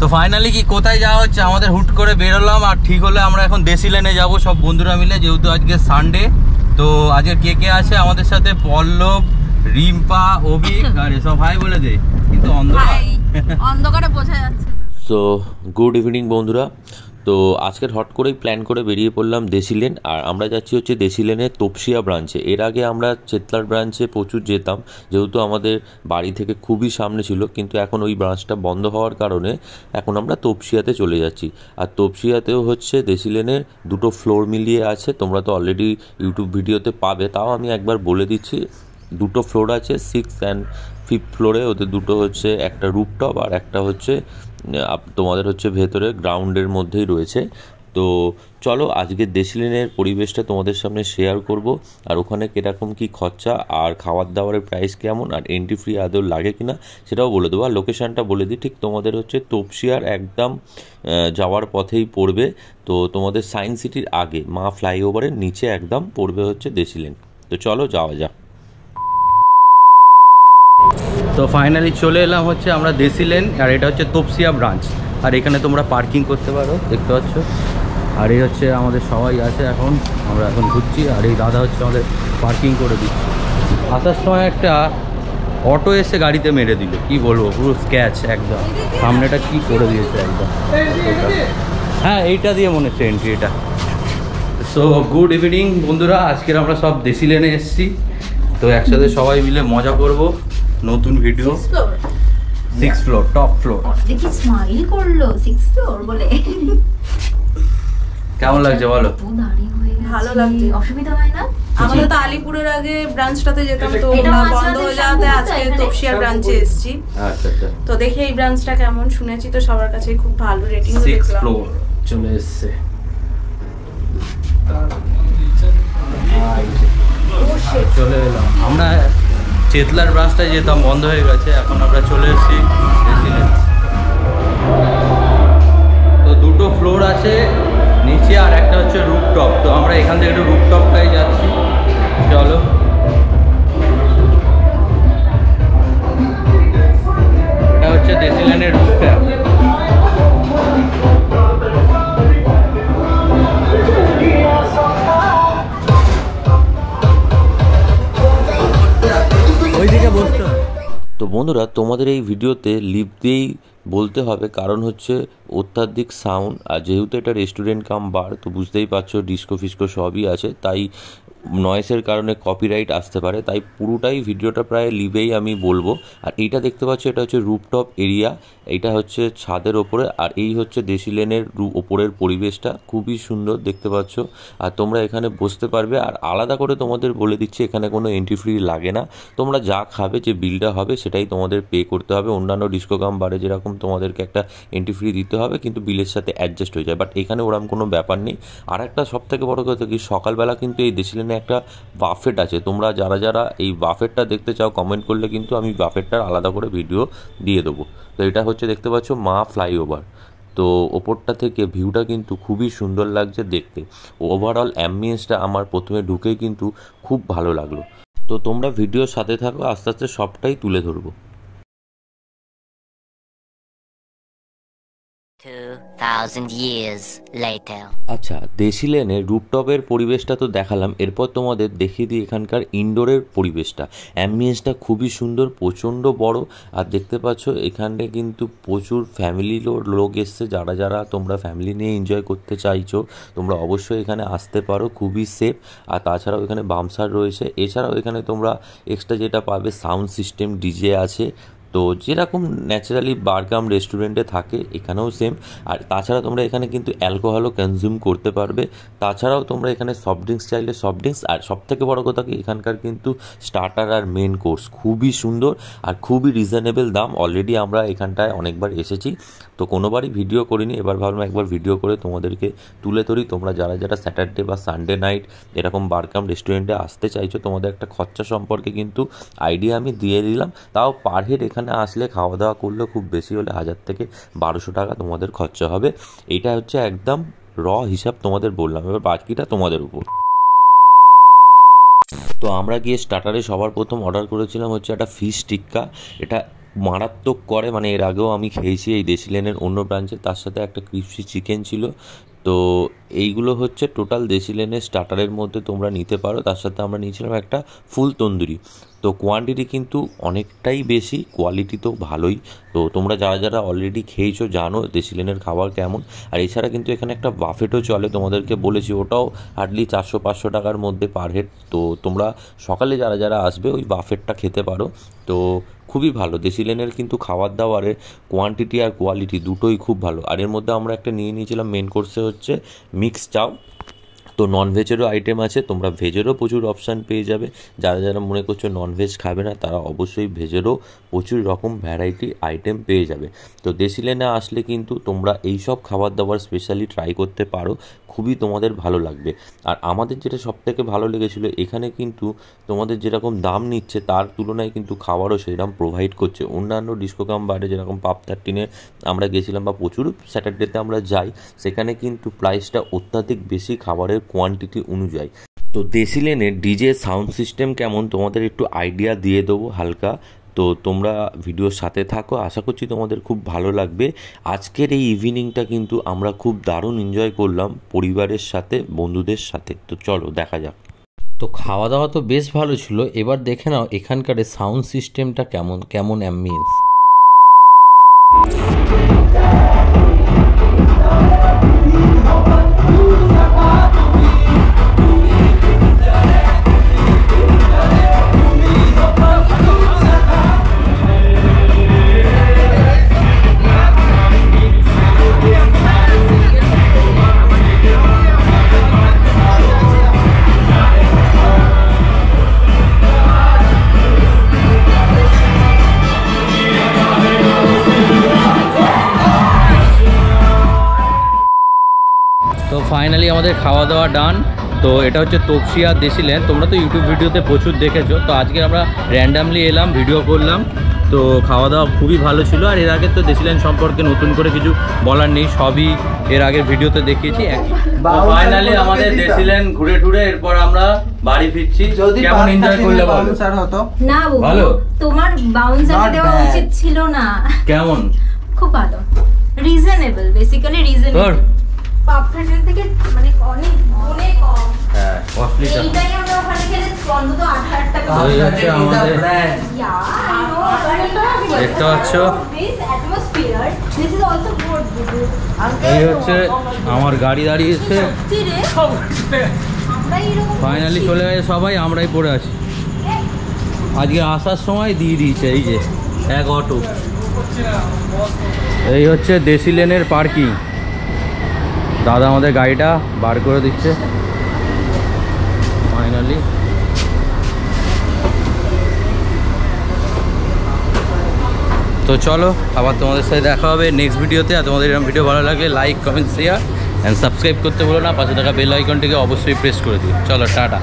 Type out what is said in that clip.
তো ফাইনালি কি কোথায় যাওয়া হচ্ছে, আমাদের হুট করে বেরোলাম আর ঠিক হলে আমরা এখন দেশি লেনে যাবো সব বন্ধুরা মিলে, যেহেতু আজকে সানডে। তো আজকে কে কে আছে আমাদের সাথে? পল্লব, রিম্পা, অভি আর এসব ভাই বলে দে, কিন্তু অন্ধকারে বোঝা যাচ্ছে। সো গুড ইভিনিং বন্ধুরা। তো আজকের হট করেই প্ল্যান করে বেরিয়ে পড়লাম দেশি লেন, আর আমরা যাচ্ছি হচ্ছে দেশি লেনের তপসিয়া ব্রাঞ্চে। এর আগে আমরা চেতলার ব্রাঞ্চে প্রচুর যেতাম, যেহেতু আমাদের বাড়ি থেকে খুবই সামনে ছিল, কিন্তু এখন ওই ব্রাঞ্চটা বন্ধ হওয়ার কারণে এখন আমরা তপসিয়াতে চলে যাচ্ছি। আর তপসিয়াতেও হচ্ছে দেশি লেনের দুটো ফ্লোর মিলিয়ে আছে, তোমরা তো অলরেডি ইউটিউব ভিডিওতে পাবে, তাও আমি একবার বলে দিচ্ছি। দুটো ফ্লোর আছে, 6 অ্যান্ড 5th ফ্লোরে। ওদের দুটো হচ্ছে একটা রুফটপ আর একটা হচ্ছে তোমাদের হচ্ছে ভেতরে গ্রাউন্ডের মধ্যেই রয়েছে। তো চলো আজকে দেশি লেনের পরিবেশটা তোমাদের সামনে শেয়ার করব, আর ওখানে কীরকম কী খরচা আর খাওয়ার দাওয়ারের প্রাইস কেমন আর এন্ট্রি ফ্রি আদৌ লাগে কিনা সেটাও বলে দেবো। আর লোকেশানটা বলে দিই, ঠিক তোমাদের হচ্ছে তপসিয়ার একদম যাওয়ার পথেই পড়বে। তো তোমাদের সায়েন্স সিটির আগে মা ফ্লাইওভারের নিচে একদম পড়বে হচ্ছে দেশি লেন। তো চলো যাওয়া যাক। তো ফাইনালি চলে এলাম হচ্ছে আমরা দেশি লেন, আর এটা হচ্ছে তপসিয়া ব্রাঞ্চ। আর এখানে তোমরা পার্কিং করতে পারো, দেখতে পাচ্ছ। আর এই হচ্ছে আমাদের সবাই আছে, এখন আমরা এখন ঘুরছি, আর এই দাদা হচ্ছে আমাদের পার্কিং করে দিচ্ছে। আসার সময় একটা অটো এসে গাড়িতে মেরে দিল, কি বলবো, পুরো স্ক্যাচ একদম, সামনেটা কি করে দিয়েছে একদম। হ্যাঁ এইটা দিয়ে মনে হচ্ছে এন্ট্রি এটা। সো গুড ইভিনিং বন্ধুরা, আজকের আমরা সব দেশি লেনে এসেছি, তো একসাথে সবাই মিলে মজা করব। নতুন video 6th floor, top floor. দেখি স্মাইল করলো 6th ফ্লোর বলে। কেমন লাগছে বলো? ভালো লাগছে, অসুবিধা হয় না? আমরা তো আলিপুরের আগে ব্রাঞ্চটাতে যেতাম, তো বন্ধ হয়ে যাওয়াতে আজকে তপসিয়া ব্রাঞ্চে এসেছি। আচ্ছা আচ্ছা। তো দেখি এই ব্রাঞ্চটা কেমন, শুনেছি তো সবার কাছে খুব ভালো রেটিং 6th ফ্লোর চলে এসেছে। চলে এলাম আমরা, চেতলার ব্রাঞ্চটা যেতাম বন্ধ হয়ে গেছে, এখন আমরা চলে এসেছি দেশি লেন। তো দুটো ফ্লোর আছে নিচে, আর একটা হচ্ছে রুফটপ। তো আমরা এখান থেকে একটু রুফটপটাই যাচ্ছি, চলো। এটা হচ্ছে দেশি লেনের রুফটপ। ওইদিকে বসতে হবে। তো বন্ধুরা তোমাদের এই ভিডিওতে লিপ দিয়েই বলতে হবে, কারণ হচ্ছে অত্যাধিক সাউন্ড, আর যেহেতু এটা রেস্টুরেন্ট কাম বার, তো বুঝতেই পারছো ডিস্কো ফিস্কো সবই আছে, তাই নয়েসের কারণে কপিরাইট আসতে পারে, তাই পুরোটাই ভিডিওটা প্রায় লিভেই আমি বলবো। আর এইটা দেখতে পাচ্ছ, এটা হচ্ছে রুফটপ এরিয়া, এইটা হচ্ছে ছাদের ওপরে, আর এই হচ্ছে দেশি লেনের ওপরের পরিবেশটা খুবই সুন্দর দেখতে পাচ্ছ। আর তোমরা এখানে বসতে পারবে, আর আলাদা করে তোমাদের বলে দিচ্ছি এখানে কোনো এন্ট্রি ফ্রি লাগে না। তোমরা যা খাবে, যে বিলটা হবে সেটাই তোমাদের পে করতে হবে। অন্যান্য ডিস্কো কাম বারে যেরকম তোমাদেরকে একটা এন্ট্রি ফ্রি দিতে হবে, কিন্তু বিলের সাথে অ্যাডজাস্ট হয়ে যায়, বাট এখানে ওরকম কোনো ব্যাপার নেই। আর একটা সবথেকে বড় কথা কি, সকালবেলা কিন্তু এই দেশি লেনে একটা বাফেট আছে। তোমরা যারা যারা এই বাফেটটা দেখতে চাও কমেন্ট করলে কিন্তু আমি বাফেটটার আলাদা করে ভিডিও দিয়ে দেবো। তো এটা হচ্ছে দেখতে পাচ্ছ মা ফ্লাইওভার। তো ওপরটা থেকে ভিউটা কিন্তু খুবই সুন্দর লাগছে দেখতে। ওভারঅল অ্যাম্বিয়েন্সটা আমার প্রথমে ঢুকেই কিন্তু খুব ভালো লাগলো। তো তোমরা ভিডিওর সাথে থাকো, আস্তে আস্তে সবটাই তুলে ধরবো। 2000 years later. আচ্ছা, দেশি লেনের রুফটপের পরিবেশটা তো দেখালাম, এরপর তোমাদের দেখিয়ে দিই এখানকার ইনডোরের পরিবেশটা। অ্যাম্বিয়েন্সটা খুবই সুন্দর, প্রচণ্ড বড়, আর দেখতে পাচ্ছ এখানে কিন্তু প্রচুর ফ্যামিলি লোক এসছে। যারা যারা তোমরা ফ্যামিলি নিয়ে এনজয় করতে চাইছো, তোমরা অবশ্যই এখানে আসতে পারো, খুবই সেফ। আর তাছাড়াও এখানে বামসার রয়েছে, এছাড়াও এখানে তোমরা এক্সট্রা যেটা পাবে সাউন্ড সিস্টেম, ডিজে আছে। তো যেরকম ন্যাচারালি বারগাম রেস্টুরেন্টে থাকে এখানেও সেম। আর তাছাড়া তোমরা এখানে কিন্তু অ্যালকোহলও কনজিউম করতে পারবে। তাছাড়াও তোমরা এখানে সফট ড্রিঙ্কস চাইলে সফট ড্রিঙ্কস। আর সবথেকে বড় কথা কি, এখানকার কিন্তু স্টার্টার আর মেন কোর্স খুবই সুন্দর আর খুবই রিজনেবল দাম। অলরেডি আমরা এখানটায় অনেকবার এসেছি, তো কোনোবারই ভিডিও করিনি, এবার ভাবলাম একবার ভিডিও করে তোমাদেরকে তুলে ধরি। তোমরা যারা যারা স্যাটারডে বা সানডে নাইট এরকম বারগাম রেস্টুরেন্টে আসতে চাইছো, তোমাদের একটা খরচা সম্পর্কে কিন্তু আইডিয়া আমি দিয়ে দিলাম। তাও পার হেড এখানে আসলে খাওয়া দাওয়া করলে খুব বেশি হলে 1000 থেকে 1200 টাকা তোমাদের খরচা হবে। এটা হচ্ছে একদম র হিসাব তোমাদের বললাম, এবার বাকিটা তোমাদের উপর। তো আমরা গিয়ে স্টার্টারে সবার প্রথম অর্ডার করেছিলাম হচ্ছে একটা ফিশ টিক্কা। এটা মারাত্মক করে, মানে এর আগেও আমি খেয়েছি এই দেশি লেনের অন্য ব্রাঞ্চে, তার সাথে একটা ক্রিসপি চিকেন ছিল। তো এইগুলো হচ্ছে টোটাল দেশি লেনের স্টার্টারের মধ্যে তোমরা নিতে পারো। তার সাথে আমরা নিয়েছিলাম একটা ফুল তন্দুরি। তো কোয়ান্টিটি কিন্তু অনেকটাই বেশি, কোয়ালিটি তো ভালোই। তো তোমরা যারা যারা অলরেডি খেয়েছো জানো দেশি লেনের খাবার কেমন। আর এছাড়া কিন্তু এখানে একটা বাফেটও চলে, তোমাদেরকে বলেছি, ওটাও হার্ডলি 400-500 টাকার মধ্যে পার হেড। তো তোমরা সকালে যারা যারা আসবে ওই বাফেটটা খেতে পারো। তো খুবই ভালো দেশি লেনের কিন্তু খাবার দাবারের কোয়ান্টিটি আর কোয়ালিটি দুটোই খুব ভালো। আর এর মধ্যে আমরা একটা নিয়ে নিয়েছিলাম মেন কোর্সে হচ্ছে মিক্স চাউ। তো ননভেজেরও আইটেম আছে, তোমরা ভেজেরও প্রচুর অপশান পেয়ে যাবে। যারা যারা মনে করছো ননভেজ খাবে না তারা অবশ্যই ভেজেরও প্রচুর রকম ভ্যারাইটি আইটেম পেয়ে যাবে। তো দেশি লেনে আসলে কিন্তু তোমরা এই সব খাবার দাবার স্পেশালি ট্রাই করতে পারো, খুবই তোমাদের ভালো লাগবে। আর আমাদের যেটা সবথেকে ভালো লেগেছিলো, এখানে কিন্তু তোমাদের যেরকম দাম নিচ্ছে তার তুলনায় কিন্তু খাবারও সেরকম প্রোভাইড করছে। অন্যান্য ডিস্কো বারে যেরকম পাপ 13-এ আমরা গেছিলাম বা প্রচুর স্যাটারডেতে আমরা যাই, সেখানে কিন্তু প্রাইসটা অত্যাধিক বেশি খাবারের কোয়ান্টিটি অনুযায়ী। তো দেশি লেনের ডিজে সাউন্ড সিস্টেম কেমন তোমাদের একটু আইডিয়া দিয়ে দেবো হালকা। তো তোমরা ভিডিওর সাথে থাকো, আশা করছি তোমাদের খুব ভালো লাগবে। আজকের এই ইভিনিংটা কিন্তু আমরা খুব দারুণ এনজয় করলাম পরিবারের সাথে, বন্ধুদের সাথে। তো চলো দেখা যাক। তো খাওয়া দাওয়া তো বেশ ভালো ছিল, এবার দেখে নাও এখানকার সাউন্ড সিস্টেমটা কেমন, কেমন অ্যাম্বিয়েন্স। তো ফাইনালি আমাদের খাওয়া দাওয়া ডান। তো এটা হচ্ছে তপসিয়া দেশি লেন, তোমরা তো ইউটিউব ভিডিওতে প্রচুর দেখেছো। তো আজকে আমরা র্যান্ডামলি এলাম, ভিডিও করলাম। তো খাওয়া দাওয়া খুবই ভালো ছিল। আর এর আগে তো দেশি লেন সম্পর্কে নতুন করে কিছু বলার নেই, সবই এর আগের ভিডিওতে দেখিয়েছি। ফাইনালি আমাদের দেশি লেন ঘুরে টুরে এরপর আমরা বাড়ি ফিরছি। কেমন এনজয় করলে বলো? না ভালো, তোমার বাউন্সার দেওয়া উচিত ছিল না। কেমন? খুব ভালো, রিজনেবল, বেসিক্যালি রিজনেবল। পাপড়ের থেকে মানে অনেক অনেক কম। হ্যাঁ, কস্টলিটা এইটাই আমরা ওখানে খেলে অন্তত 8,000 টাকা। ওই হচ্ছে আমাদের দেখতে পাচ্ছ, এই হচ্ছে আমার গাড়ি দাঁড়িয়েছে। ফাইনালি চলে গেছে সবাই, আমরাই পড়ে আছি। আজকে আসার সময় দিয়ে দিয়েছে এই যে এক অটো। এই হচ্ছে দেশি লেনের পার্কিং। দাদা আমাদের গাড়িটা বার করে দিচ্ছে ফাইনালি। তো চলো আবার তোমাদের সাথে দেখা হবে নেক্সট ভিডিওতে। আর তোমাদের এরকম ভিডিও ভালো লাগলে like, comment, share and subscribe করতে বলো না। পাশে থাকা বেল আইকনটিকে অবশ্যই প্রেস করে দিও। চলো টাটা।